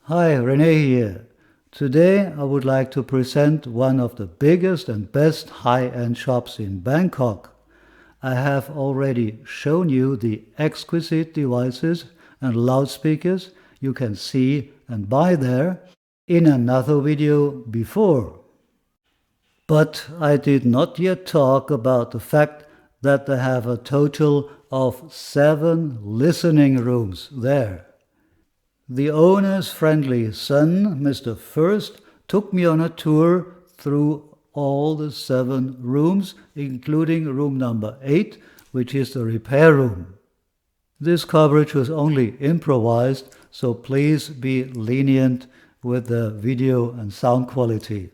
Hi, René here. Today I would like to present one of the biggest and best high-end shops in Bangkok. I have already shown you the exquisite devices and loudspeakers you can see and buy there in another video before. But I did not yet talk about the fact that they have a total of 7 listening rooms there. The owner's friendly son, Mr. First, took me on a tour through all the 7 rooms, including room number 8, which is the repair room. This coverage was only improvised, so please be lenient with the video and sound quality.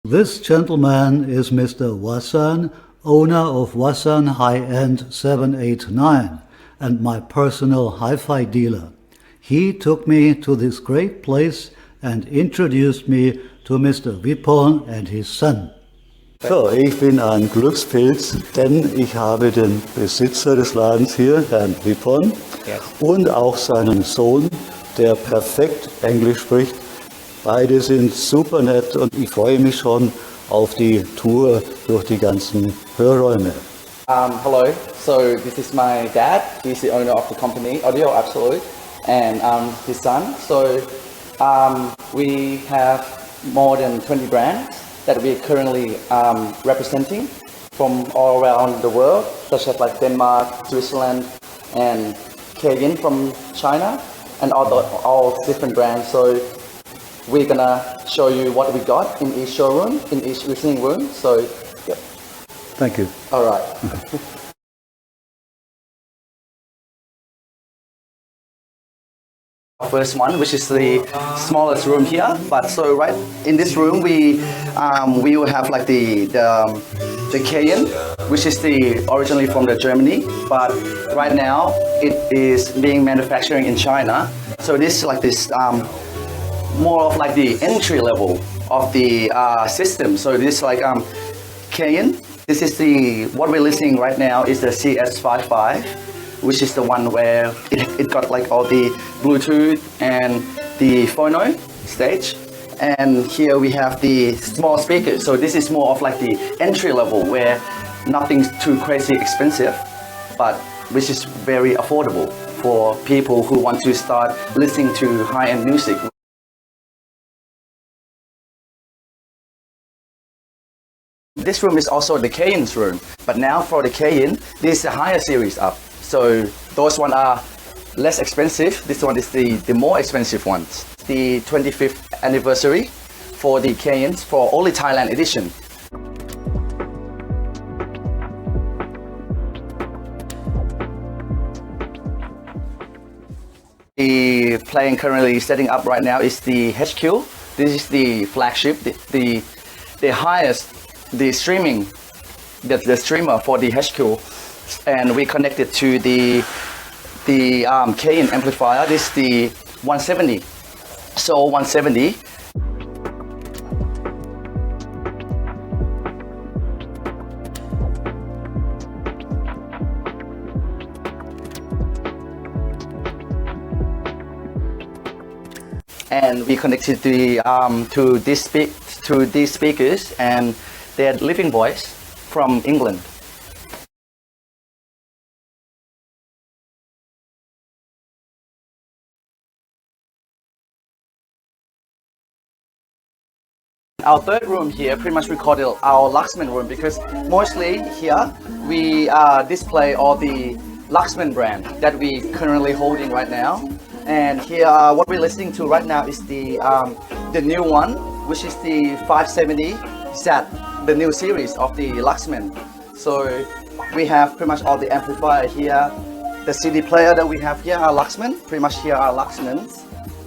This gentleman is Mr. Wasan, owner of Wasan High-End 789, and my personal hi-fi dealer. He took me to this great place and introduced me to Mr. Vipon and his son. So, ich bin ein Glückspilz, denn ich habe den Besitzer des Ladens hier, Herrn Vipon, und auch seinen Sohn, der perfekt Englisch spricht. Beide sind super nett und ich freue mich schon auf die Tour durch die ganzen Hörräume. Hello, so this is my dad. He's the owner of the company, Audio Absolute, and his son. So we have more than 20 brands that we're currently representing from all around the world, such as like Denmark, Switzerland, and Cayenne from China, and all different brands. So we're gonna show you what we got in each showroom, in each listening room. So, yep. Thank you. All right. First one, which is the smallest room here. But so right in this room, we will have like the Cayenne, which is the originally from the Germany, but right now it is being manufactured in China. So this is like this more of like the entry level of the system. So this is like Cayenne. This is the what we're listening right now is the CS55. Which is the one where it got like all the Bluetooth and the phono stage. And here we have the small speakers. So this is more of like the entry level where nothing's too crazy expensive, but which is very affordable for people who want to start listening to high-end music. This room is also the Cayenne's room, but now for the Cayenne, this is the higher series up. So those ones are less expensive. This one is the more expensive ones. The 25th anniversary for the Cayennes for only Thailand edition. The playing currently setting up right now is the HQ. This is the Flagship, the highest, the streaming, the streamer for the HQ. And we connected to the Cayenne amplifier. This is the 170. So 170. And we connected to these speakers and their living voice from England. Our third room here pretty much we call it our Luxman room because mostly here we display all the Luxman brand that we currently holding right now. And here what we're listening to right now is the new one, which is the 570 Z, the new series of the Luxman. So we have pretty much all the amplifier here. The CD player that we have here are Luxman, pretty much here are Luxmans.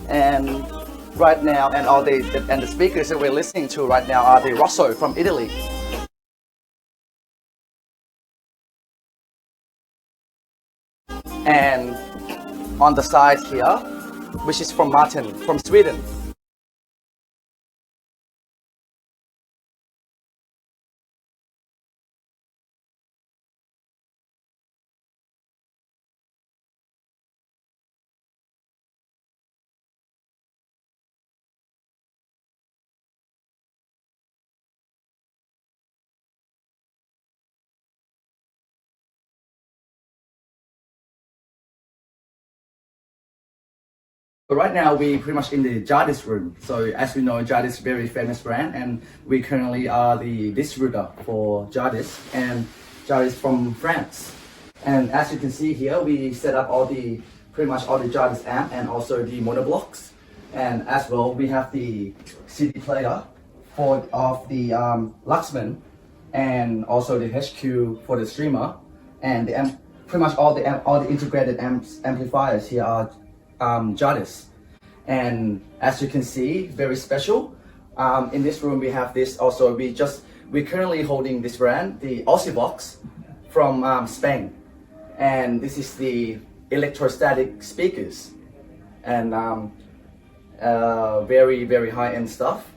And right now, and all the speakers that we're listening to right now are the Rosso from Italy. And on the side here, which is from Marten from Sweden. Right now we pretty much in the Jardis room. So as we know, Jardis is a very famous brand, and we currently are the distributor for Jardis, and Jardis from France. And as you can see here, we set up pretty much all the Jardis amp and also the monoblocks. And as well, we have the CD player of the Luxman, and also the HQ for the streamer, and the amp, pretty much all the integrated amplifiers here are Jardis. And as you can see, very special. In this room we have this also. We're currently holding this brand, the Alsyvox from Spain, and this is the electrostatic speakers, and very very high-end stuff.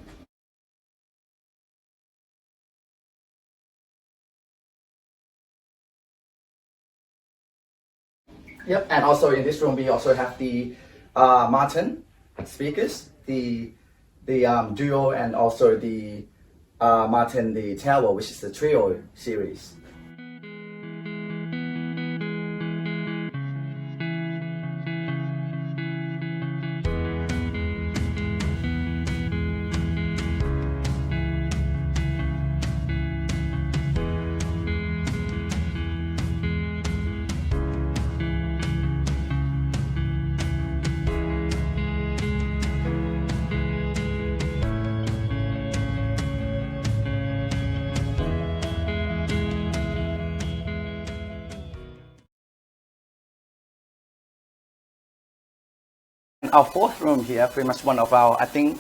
Yep, and also in this room we also have the Marten speakers, the duo, and also the Marten the tower, which is the trio series. Our fourth room here, pretty much one of our, I think,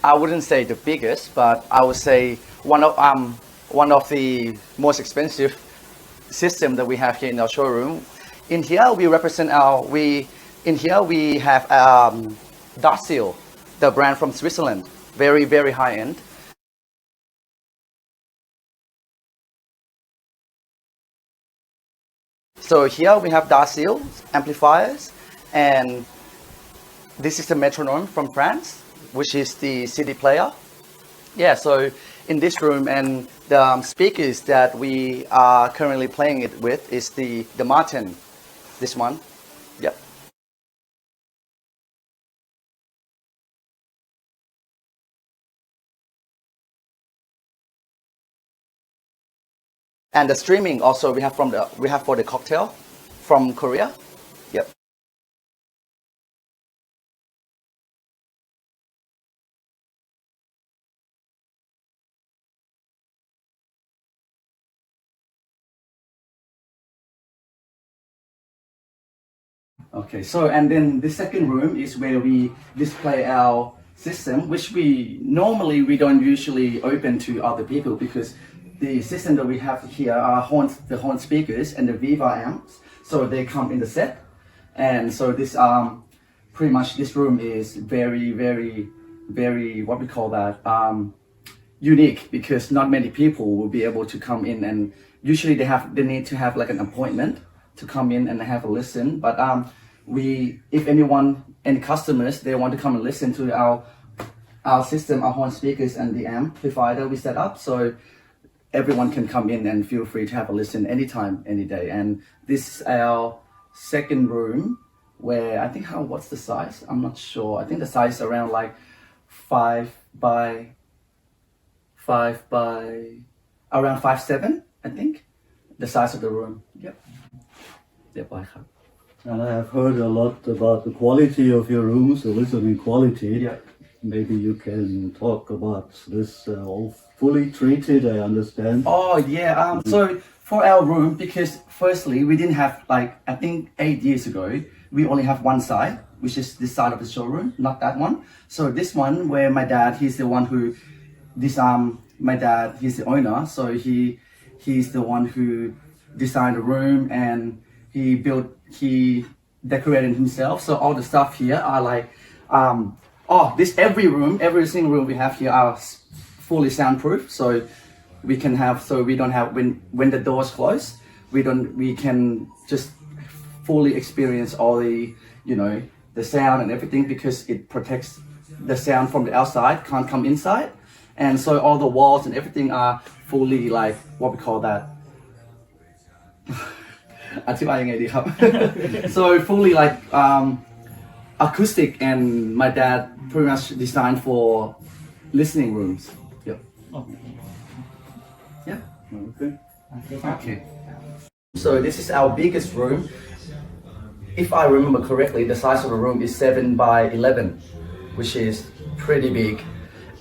I wouldn't say the biggest, but I would say one of the most expensive system that we have here in our showroom. In here we represent in here we have Dartheel, the brand from Switzerland, very very high end. So here we have Dartheel amplifiers, and this is the metronome from France, which is the CD player. Yeah, so in this room, and the speakers that we are currently playing it with is the Marten, this one. Yep. And the streaming also we have for the cocktail from Korea. Yep. Okay, so and then the second room is where we display our system, which we don't usually open to other people, because the system that we have here are the horn speakers and the Viva amps, so they come in the set. And so this pretty much this room is very very very, what we call that, unique, because not many people will be able to come in, and usually they need to have like an appointment to come in and have a listen. But if any customers, they want to come and listen to our system, our horn speakers and the amplifier that we set up, so everyone can come in and feel free to have a listen anytime, any day. And this is our second room, where I think what's the size? I'm not sure. I think the size is around like 5 by around 5'7", I think, the size of the room. Yep. And I have heard a lot about the quality of your rooms, the listening quality. Yeah. Maybe you can talk about this, all fully treated, I understand. Oh yeah, so for our room, because firstly we didn't have, like, I think 8 years ago, we only have one side, which is this side of the showroom, not that one. So this one, where my dad, he's the one who, my dad, he's the owner, so he's the one who designed the room, and he decorated himself. So all the stuff here are like, every single room we have here are fully soundproof, so we don't have, when the doors close, we can just fully experience all the, the sound and everything, because it protects the sound from the outside, can't come inside. And so all the walls and everything are fully, like, what we call that, อธิบายยังไงดีครับ so fully like acoustic, and my dad pretty much designed for listening rooms. Yep. Yeah. Okay. Okay. So this is our biggest room. If I remember correctly, the size of the room is 7 by 11, which is pretty big.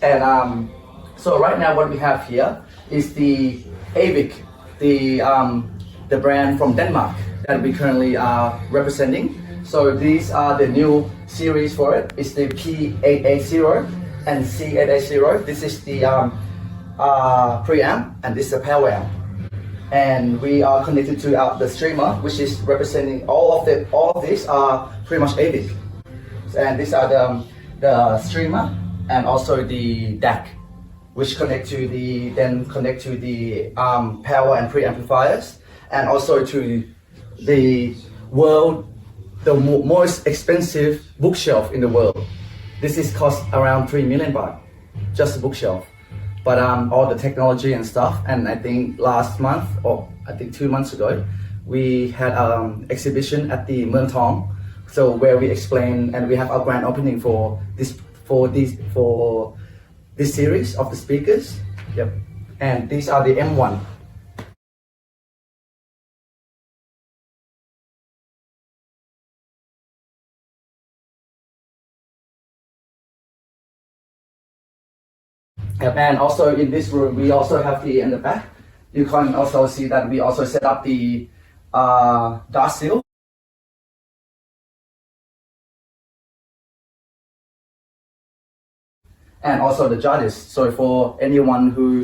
And so right now what we have here is the Aavik, the brand from Denmark that we currently are representing. So these are the new series for it. It's the P880 and C880. This is the preamp, and this is the power amp. And we are connected to the streamer, which is representing all of these are pretty much Aavik. And these are the streamer and also the DAC, which connect to the power and preamplifiers, and also to the most expensive bookshelf in the world. This is cost around 3 million baht, just a bookshelf. But all the technology and stuff, and I think last month, or I think 2 months ago, we had exhibition at the Muang Thong, so where we explain, and we have our grand opening for this series of the speakers. Yep. And these are the M1. Yep. And also in this room, we also have in the back, you can also see that we also set up the Dartheel. And also the judges. So for anyone who,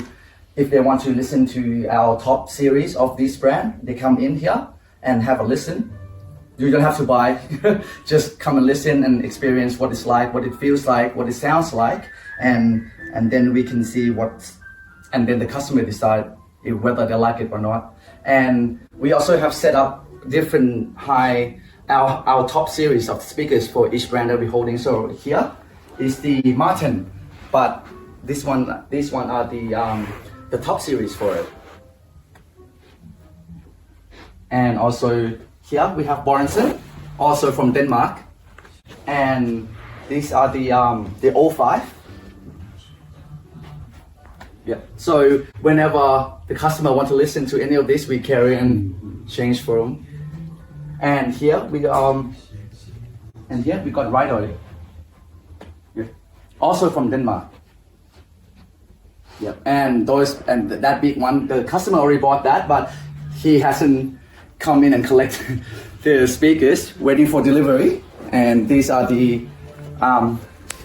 if they want to listen to our top series of this brand, they come in here and have a listen. You don't have to buy, just come and listen and experience what it's like, what it feels like, what it sounds like, and then we can see and then the customer decide whether they like it or not. And we also have set up different our top series of speakers for each brand that we're holding. So here is the Marten, but these one are the top series for it. And also here we have Borresen, also from Denmark, and these are the O5. Yeah. So whenever the customer want to listen to any of this, we carry and change for them. And here we got René. Yeah. Also from Denmark. Yeah. And that big one, the customer already bought that, but he hasn't come in and collect the speakers, waiting for delivery. And these are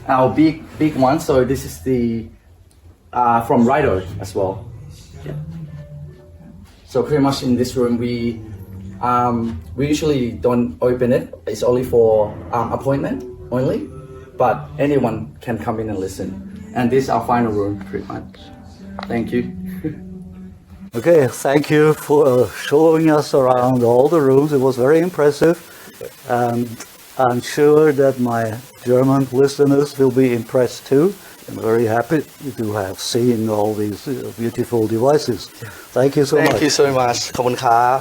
our big ones. So this is the from René as well. Yeah. So pretty much in this room we usually don't open it. It's only for appointment only, but anyone can come in and listen. And this is our final room, pretty much. Thank you. Okay, thank you for showing us around all the rooms. It was very impressive, and I'm sure that my German listeners will be impressed too. I'm very happy to have seen all these beautiful devices. Thank you so much. Thank you so much. ขอบคุณครับ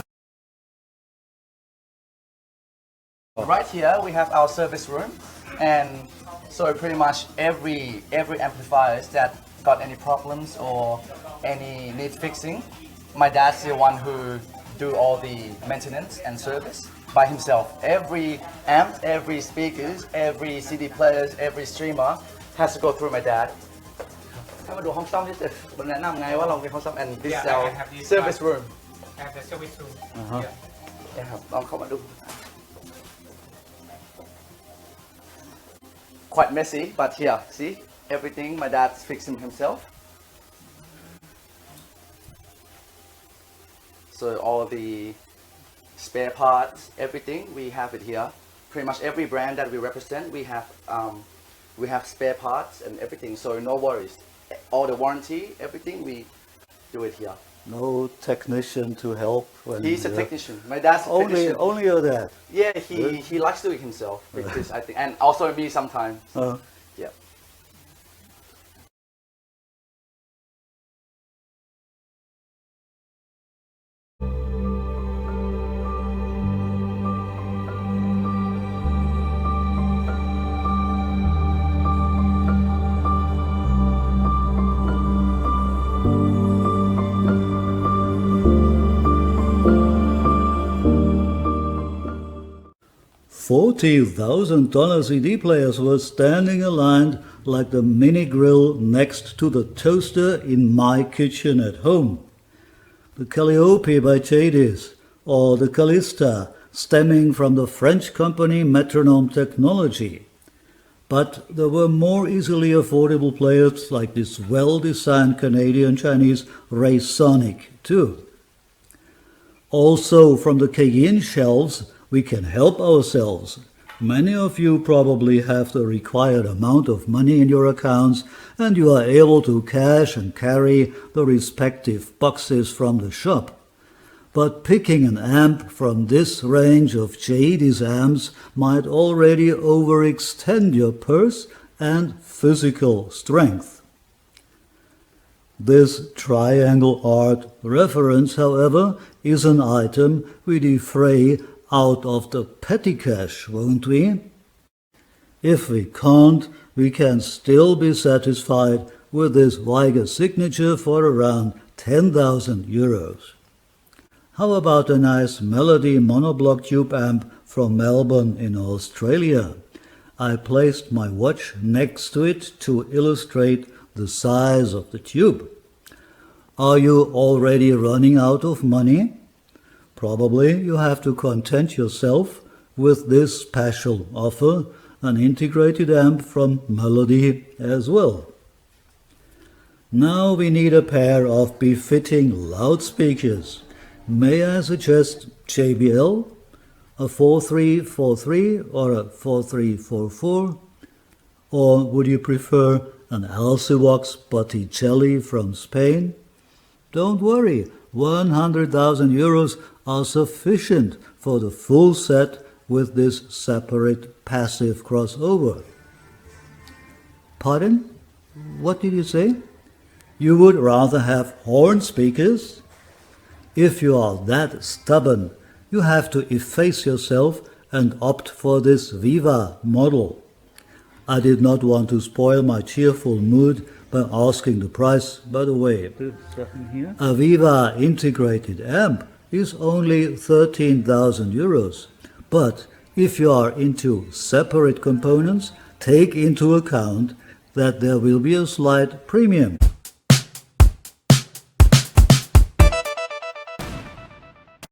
Right here we have our service room, and so pretty much every amplifiers that got any problems or any need fixing, my dad's the one who do all the maintenance and service by himself. Every amp, every speakers, every CD players, every streamer has to go through my dad. ถ้ามาดูห้องซ่อมที่สุดผมแนะนำไงว่าเราเป็นห้องซ่อม and this is our service room. Have the service room. ครับลองเข้ามาดู Quite messy, but here, see everything my dad's fixing himself. So all the spare parts, everything we have it here. Pretty much every brand that we represent, we have spare parts and everything. So no worries. All the warranty, everything we do it here. No technician to help when He's a technician. My dad's a technician. Only your dad. Yeah, he likes doing it himself, because I think, and also me sometimes. Yeah. $40,000 CD players were standing aligned like the mini grill next to the toaster in my kitchen at home. The Calliope by Jadis, or the Callista, stemming from the French company Metronome Technology. But there were more easily affordable players like this well-designed Canadian-Chinese Ray Sonic too. Also from the Cayenne shelves we can help ourselves. Many of you probably have the required amount of money in your accounts and you are able to cash and carry the respective boxes from the shop. But picking an amp from this range of Jadis amps might already overextend your purse and physical strength. This triangle art reference, however, is an item we defray out of the petty cash, won't we? If we can't, we can still be satisfied with this Weiger signature for around 10,000 euros. How about a nice Melody monoblock tube amp from Melbourne in Australia? I placed my watch next to it to illustrate the size of the tube. Are you already running out of money? Probably you have to content yourself with this special offer, an integrated amp from Melody as well. Now we need a pair of befitting loudspeakers. May I suggest JBL, a 4343 or a 4344? Or would you prefer an Alsyvox Botticelli from Spain? Don't worry, 100,000 euros are sufficient for the full set with this separate passive crossover. Pardon? What did you say? You would rather have horn speakers? If you are that stubborn, you have to efface yourself and opt for this Viva model. I did not want to spoil my cheerful mood by asking the price. By the way, a Viva integrated amp is only 13,000 euros. But if you are into separate components, take into account that there will be a slight premium.